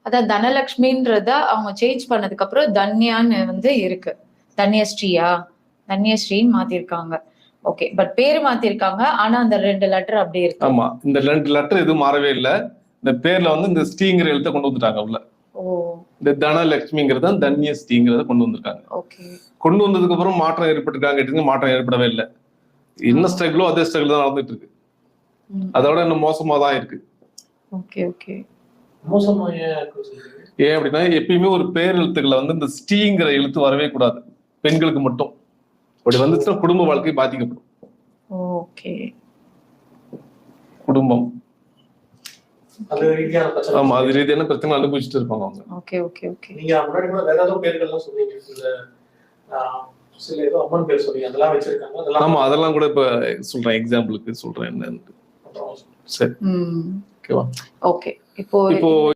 அதான் தனலட்சுமின்றத அவங்க சேஞ்ச் பண்ணதுக்கு அப்புறம் தன்யான்னு வந்து இருக்கு. தன்யஸ்ரீயா, தன்யஸ்ரீன்னு மாத்திருக்காங்க. ஓகே, பட் பேரு மாத்திருக்காங்க. ஆனா அந்த 2 லெட்டர் அப்படியே இருக்கு. ஆமா, இந்த 2 லெட்டர் எதுவும் மாறவே இல்லை. இந்த பேர்ல வந்து இந்த ஸ்ரீங்கிற எழுத்தை கொண்டு வந்துட்டாங்க உள்ள. இந்த தனலட்சுமிங்கிறத தன்யஸ்ரீங்கிறத கொண்டு வந்திருக்காங்க. ஓகே, கொண்டு வந்ததுக்கு அப்புறம் மாற்றம் ஏற்பட்டிருக்காங்க. மாற்றம் ஏற்படவே இல்லை. என்ன ஸ்ட்ரகிளோ அதே ஸ்ட்ரகிள் தான் நடந்துட்டு இருக்கு. அதோட இன்னும் மோசமா தான் இருக்கு. Okay okay. ஏன் அப்படின்னா, எப்பயுமே ஒரு பேர் எழுத்துக்களை வந்து இந்த ஸ்ரீங்கிற எழுத்து வரவே கூடாது, பெண்களுக்கு மட்டும். அப்படி வந்துச்சுன்னா குடும்ப வாழ்க்கை பாதிக்கப்படும். ஓகே, குடும்பம் ஆமா, அது ரீதியான பிரச்சனை அனுபவிச்சுட்டு இருப்பாங்க அவங்க. Okay okay okay. நீங்க முன்னாடி கூட வேற ஏதோ பேர்கள்லாம் சொன்னீங்க, இந்த சில ஏதோ அம்மன் பேர் சொன்னீங்க, அதெல்லாம் வச்சிருக்காங்க. ஆமா, அதெல்லாம் கூட இப்ப சொல்றேன், எக்ஸாம்பிளுக்கு சொல்றேன் என்னன்னு. சரி, ஓகேவா? ஓகே. இப்போ